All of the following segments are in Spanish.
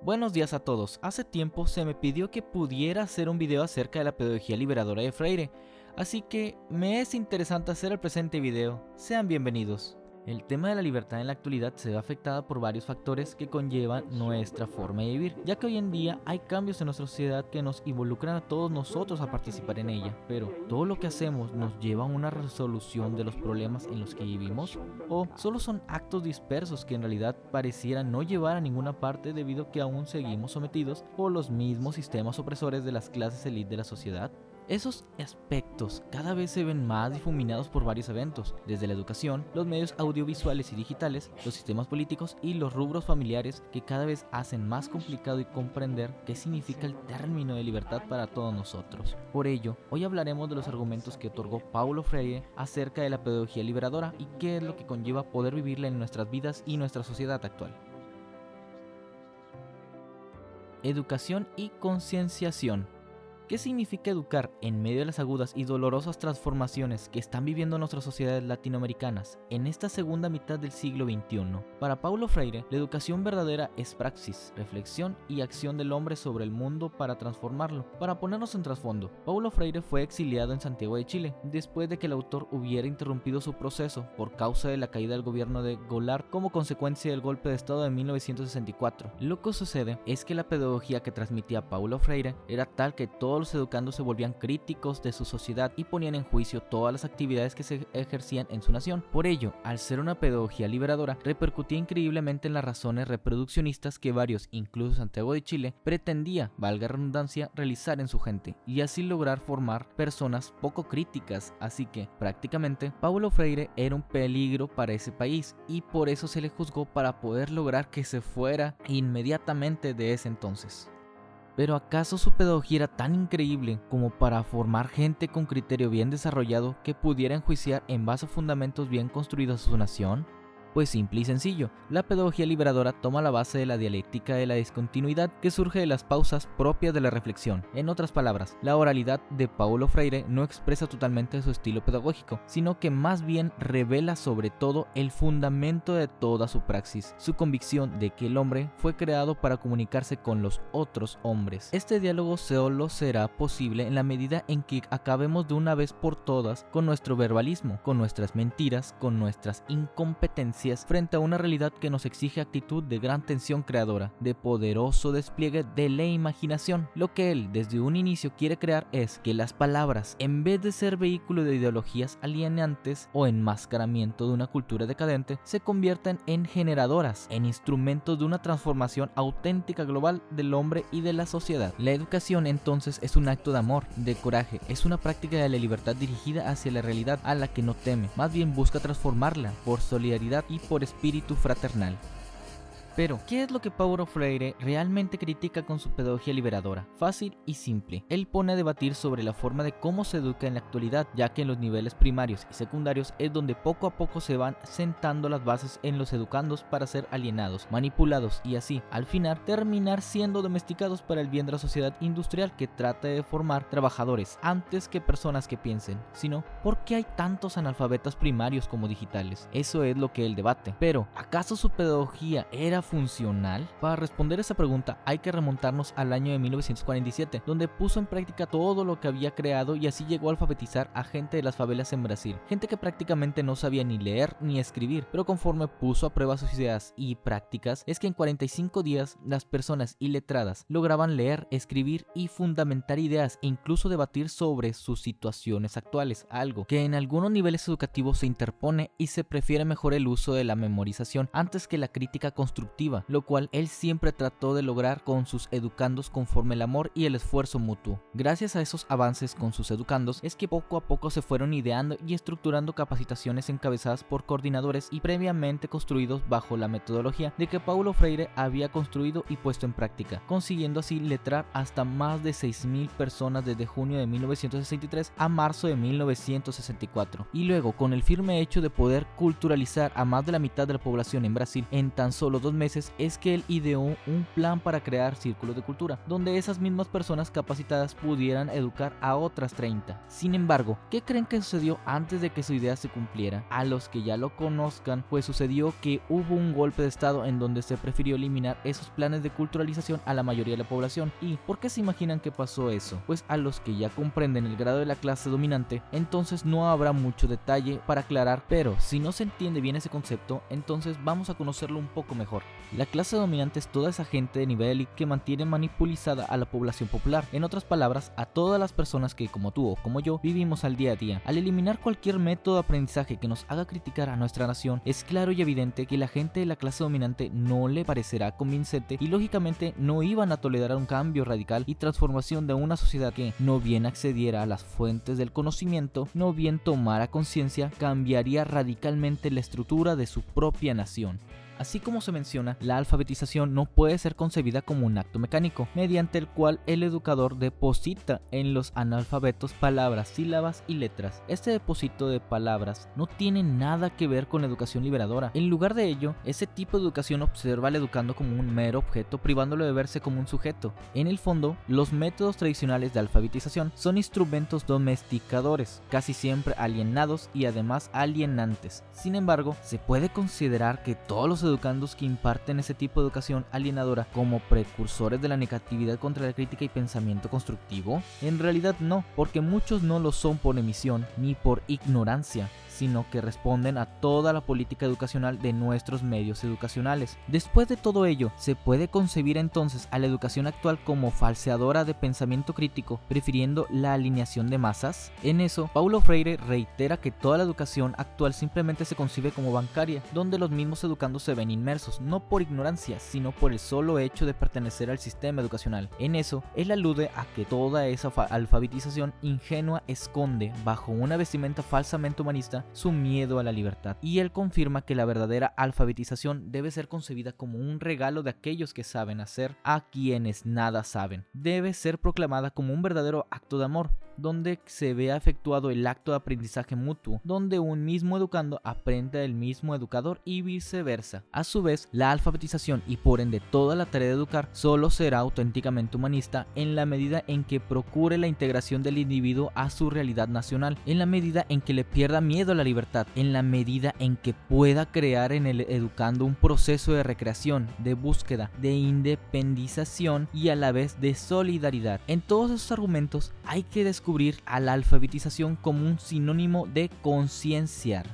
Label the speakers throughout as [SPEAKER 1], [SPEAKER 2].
[SPEAKER 1] Buenos días a todos. Hace tiempo se me pidió que pudiera hacer un video acerca de la pedagogía liberadora de Freire, así que me es interesante hacer el presente video. Sean bienvenidos. El tema de la libertad en la actualidad se ve afectada por varios factores que conllevan nuestra forma de vivir, ya que hoy en día hay cambios en nuestra sociedad que nos involucran a todos nosotros a participar en ella. Pero, ¿todo lo que hacemos nos lleva a una resolución de los problemas en los que vivimos? ¿O solo son actos dispersos que en realidad parecieran no llevar a ninguna parte debido a que aún seguimos sometidos por los mismos sistemas opresores de las clases élite de la sociedad? Esos aspectos cada vez se ven más difuminados por varios eventos, desde la educación, los medios audiovisuales y digitales, los sistemas políticos y los rubros familiares que cada vez hacen más complicado y comprender qué significa el término de libertad para todos nosotros. Por ello, hoy hablaremos de los argumentos que otorgó Paulo Freire acerca de la pedagogía liberadora y qué es lo que conlleva poder vivirla en nuestras vidas y nuestra sociedad actual. Educación y concienciación. ¿Qué significa educar en medio de las agudas y dolorosas transformaciones que están viviendo nuestras sociedades latinoamericanas en esta segunda mitad del siglo XXI? Para Paulo Freire, la educación verdadera es praxis, reflexión y acción del hombre sobre el mundo para transformarlo. Para ponernos en trasfondo, Paulo Freire fue exiliado en Santiago de Chile después de que el autor hubiera interrumpido su proceso por causa de la caída del gobierno de Goulart como consecuencia del golpe de estado de 1964. Lo que sucede es que la pedagogía que transmitía Paulo Freire era tal que todos los educandos se volvían críticos de su sociedad y ponían en juicio todas las actividades que se ejercían en su nación. Por ello, al ser una pedagogía liberadora, repercutía increíblemente en las razones reproduccionistas que varios, incluso Santiago de Chile, pretendía, valga redundancia, realizar en su gente, y así lograr formar personas poco críticas. Así que, prácticamente, Paulo Freire era un peligro para ese país, y por eso se le juzgó para poder lograr que se fuera inmediatamente de ese entonces. ¿Pero acaso su pedagogía era tan increíble como para formar gente con criterio bien desarrollado que pudiera enjuiciar en base a fundamentos bien construidos a su nación? Pues simple y sencillo, la pedagogía liberadora toma la base de la dialéctica de la discontinuidad que surge de las pausas propias de la reflexión. En otras palabras, la oralidad de Paulo Freire no expresa totalmente su estilo pedagógico, sino que más bien revela sobre todo el fundamento de toda su praxis, su convicción de que el hombre fue creado para comunicarse con los otros hombres. Este diálogo solo será posible en la medida en que acabemos de una vez por todas con nuestro verbalismo, con nuestras mentiras, con nuestras incompetencias frente a una realidad que nos exige actitud de gran tensión creadora, de poderoso despliegue de la imaginación. Lo que él desde un inicio quiere crear es que las palabras, en vez de ser vehículo de ideologías alienantes o enmascaramiento de una cultura decadente, se conviertan en generadoras, en instrumentos de una transformación auténtica global del hombre y de la sociedad. La educación entonces es un acto de amor, de coraje, es una práctica de la libertad dirigida hacia la realidad a la que no teme, más bien busca transformarla por solidaridad y por espíritu fraternal. Pero, ¿qué es lo que Paulo Freire realmente critica con su pedagogía liberadora? Fácil y simple. Él pone a debatir sobre la forma de cómo se educa en la actualidad, ya que en los niveles primarios y secundarios es donde poco a poco se van sentando las bases en los educandos para ser alienados, manipulados y así, al final, terminar siendo domesticados para el bien de la sociedad industrial que trata de formar trabajadores antes que personas que piensen, sino ¿por qué hay tantos analfabetas primarios como digitales? Eso es lo que él debate. Pero, ¿acaso su pedagogía era funcional? Para responder esa pregunta hay que remontarnos al año de 1947, donde puso en práctica todo lo que había creado y así llegó a alfabetizar a gente de las favelas en Brasil, gente que prácticamente no sabía ni leer ni escribir, pero conforme puso a prueba sus ideas y prácticas, es que en 45 días las personas iletradas lograban leer, escribir y fundamentar ideas e incluso debatir sobre sus situaciones actuales, algo que en algunos niveles educativos se interpone y se prefiere mejor el uso de la memorización antes que la crítica constructiva, lo cual él siempre trató de lograr con sus educandos conforme el amor y el esfuerzo mutuo. Gracias a esos avances con sus educandos es que poco a poco se fueron ideando y estructurando capacitaciones encabezadas por coordinadores y previamente construidos bajo la metodología de que Paulo Freire había construido y puesto en práctica, consiguiendo así letrar hasta más de 6.000 personas desde junio de 1963 a marzo de 1964, y luego con el firme hecho de poder culturalizar a más de la mitad de la población en Brasil en tan solo 2 meses meses es que él ideó un plan para crear círculos de cultura, donde esas mismas personas capacitadas pudieran educar a otras 30. Sin embargo, ¿qué creen que sucedió antes de que su idea se cumpliera? A los que ya lo conozcan, pues sucedió que hubo un golpe de estado en donde se prefirió eliminar esos planes de culturalización a la mayoría de la población. ¿Y por qué se imaginan que pasó eso? Pues a los que ya comprenden el grado de la clase dominante, entonces no habrá mucho detalle para aclarar, pero si no se entiende bien ese concepto, entonces vamos a conocerlo un poco mejor. La clase dominante es toda esa gente de nivel élite que mantiene manipulizada a la población popular, en otras palabras, a todas las personas que, como tú o como yo, vivimos al día a día. Al eliminar cualquier método de aprendizaje que nos haga criticar a nuestra nación, es claro y evidente que la gente de la clase dominante no le parecerá convincente y lógicamente no iban a tolerar un cambio radical y transformación de una sociedad que, no bien accediera a las fuentes del conocimiento, no bien tomara conciencia, cambiaría radicalmente la estructura de su propia nación. Así como se menciona, la alfabetización no puede ser concebida como un acto mecánico, mediante el cual el educador deposita en los analfabetos palabras, sílabas y letras. Este depósito de palabras no tiene nada que ver con la educación liberadora. En lugar de ello, ese tipo de educación observa al educando como un mero objeto, privándolo de verse como un sujeto. En el fondo, los métodos tradicionales de alfabetización son instrumentos domesticadores, casi siempre alienados y además alienantes. Sin embargo, se puede considerar que todos los educandos que imparten ese tipo de educación alienadora como precursores de la negatividad contra la crítica y pensamiento constructivo? En realidad no, porque muchos no lo son por emisión ni por ignorancia, sino que responden a toda la política educacional de nuestros medios educacionales. Después de todo ello, ¿se puede concebir entonces a la educación actual como falseadora de pensamiento crítico, prefiriendo la alineación de masas? En eso, Paulo Freire reitera que toda la educación actual simplemente se concibe como bancaria, donde los mismos educandos se ven inmersos, no por ignorancia, sino por el solo hecho de pertenecer al sistema educacional. En eso, él alude a que toda esa alfabetización ingenua esconde, bajo una vestimenta falsamente humanista, su miedo a la libertad, y él confirma que la verdadera alfabetización debe ser concebida como un regalo de aquellos que saben hacer a quienes nada saben. Debe ser proclamada como un verdadero acto de amor, donde se vea efectuado el acto de aprendizaje mutuo, donde un mismo educando aprende del mismo educador y viceversa. A su vez, la alfabetización y por ende toda la tarea de educar solo será auténticamente humanista en la medida en que procure la integración del individuo a su realidad nacional, en la medida en que le pierda miedo a la libertad, en la medida en que pueda crear en el educando un proceso de recreación, de búsqueda, de independización y a la vez de solidaridad. En todos esos argumentos hay que descubrir a la alfabetización como un sinónimo de concienciar.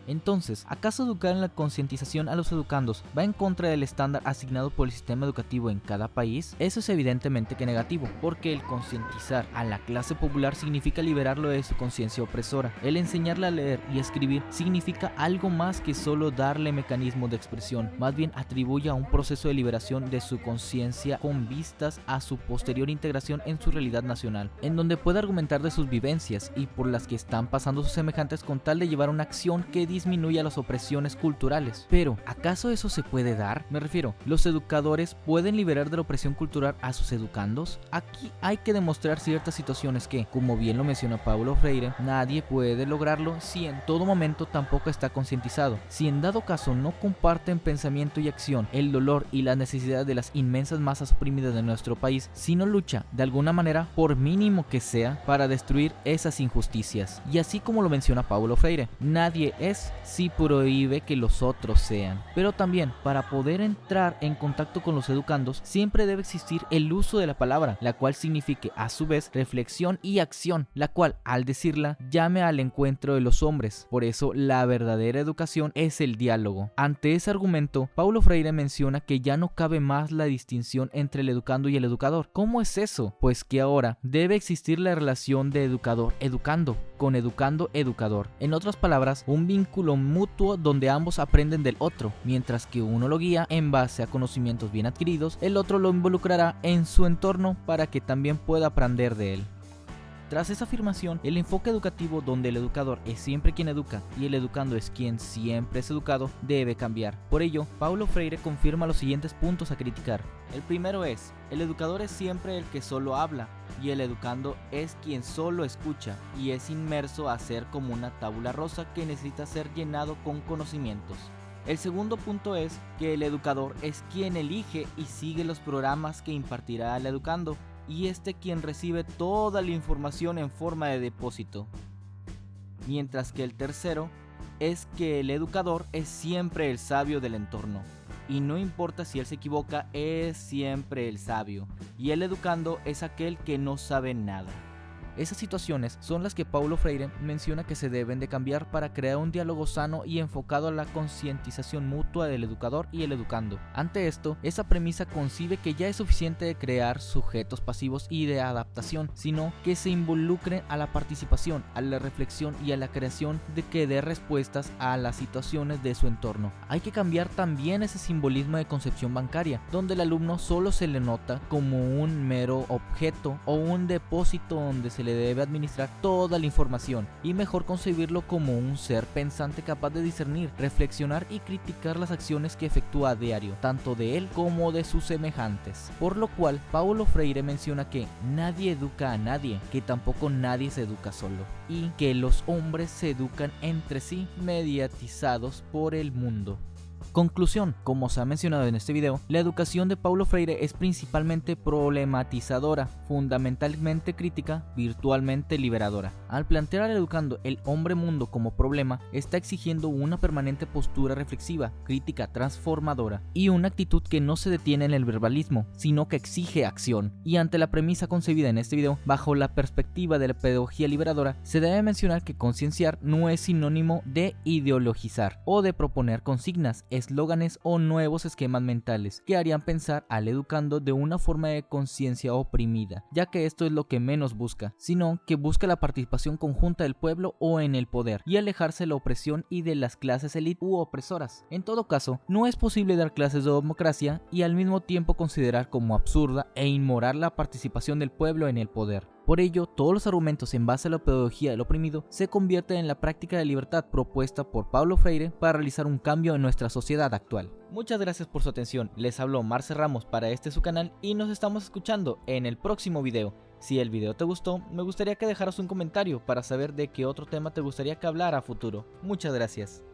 [SPEAKER 1] Entonces, ¿acaso educar en la concientización a los educandos va en contra del estándar asignado por el sistema educativo en cada país? Eso es evidentemente que negativo, porque el concientizar a la clase popular significa liberarlo de su conciencia opresora. El enseñarle a leer y escribir significa algo más que solo darle mecanismos de expresión, más bien atribuye a un proceso de liberación de su conciencia con vistas a su posterior integración en su realidad nacional, en donde puede argumentar de sus vivencias y por las que están pasando sus semejantes con tal de llevar una acción que disminuya las opresiones culturales. Pero, ¿acaso eso se puede dar? Me refiero, ¿los educadores pueden liberar de la opresión cultural a sus educandos? Aquí hay que demostrar ciertas situaciones que, como bien lo menciona Paulo Freire, nadie puede lograrlo si en todo momento tampoco está concientizado. Si en dado caso no comparten pensamiento y acción, el dolor y la necesidad de las inmensas masas oprimidas de nuestro país, si no lucha de alguna manera, por mínimo que sea, para destruir esas injusticias. Y así como lo menciona Paulo Freire, nadie es si prohíbe que los otros sean. Pero también, para poder entrar en contacto con los educandos, siempre debe existir el uso de la palabra, la cual signifique a su vez reflexión y acción, la cual, al decirla, llame al encuentro de los hombres. Por eso, la verdadera educación es el diálogo. Ante ese argumento, Paulo Freire menciona que ya no cabe más la distinción entre el educando y el educador. ¿Cómo es eso? Pues que ahora debe existir la relación de educador-educando, con educando-educador. En otras palabras, un vínculo mutuo donde ambos aprenden del otro, mientras que uno lo guía en base a conocimientos bien adquiridos, el otro lo involucrará en su entorno para que también pueda aprender de él. Tras esa afirmación, el enfoque educativo donde el educador es siempre quien educa y el educando es quien siempre es educado debe cambiar. Por ello, Paulo Freire confirma los siguientes puntos a criticar. El primero es, el educador es siempre el que solo habla y el educando es quien solo escucha y es inmerso a ser como una tabula rosa que necesita ser llenado con conocimientos. El segundo punto es que el educador es quien elige y sigue los programas que impartirá el educando, y quien recibe toda la información en forma de depósito. Mientras que el tercero es que el educador es siempre el sabio del entorno, y no importa si él se equivoca, es siempre el sabio, y el educando es aquel que no sabe nada. Esas situaciones son las que Paulo Freire menciona que se deben de cambiar para crear un diálogo sano y enfocado a la concientización mutua del educador y el educando. Ante esto, esa premisa concibe que ya es suficiente de crear sujetos pasivos y de adaptación, sino que se involucren a la participación, a la reflexión y a la creación de que dé respuestas a las situaciones de su entorno. Hay que cambiar también ese simbolismo de concepción bancaria, donde el alumno solo se le nota como un mero objeto o un depósito donde se le debe administrar toda la información, y mejor concebirlo como un ser pensante capaz de discernir, reflexionar y criticar las acciones que efectúa a diario, tanto de él como de sus semejantes. Por lo cual, Paulo Freire menciona que nadie educa a nadie, que tampoco nadie se educa solo, y que los hombres se educan entre sí mediatizados por el mundo. Conclusión: como se ha mencionado en este video, la educación de Paulo Freire es principalmente problematizadora, fundamentalmente crítica, virtualmente liberadora. Al plantear al educando el hombre mundo como problema, está exigiendo una permanente postura reflexiva, crítica, transformadora, y una actitud que no se detiene en el verbalismo, sino que exige acción. Y ante la premisa concebida en este video, bajo la perspectiva de la pedagogía liberadora, se debe mencionar que concienciar no es sinónimo de ideologizar o de proponer consignas, eslóganes o nuevos esquemas mentales que harían pensar al educando de una forma de conciencia oprimida, ya que esto es lo que menos busca, sino que busca la participación conjunta del pueblo o en el poder, y alejarse de la opresión y de las clases élite u opresoras. En todo caso, no es posible dar clases de democracia y al mismo tiempo considerar como absurda e inmoral la participación del pueblo en el poder. Por ello, todos los argumentos en base a la pedagogía del oprimido se convierten en la práctica de libertad propuesta por Paulo Freire para realizar un cambio en nuestra sociedad actual. Muchas gracias por su atención. Les habló Marce Ramos para su canal, y nos estamos escuchando en el próximo video. Si el video te gustó, me gustaría que dejaras un comentario para saber de qué otro tema te gustaría que hablara a futuro. Muchas gracias.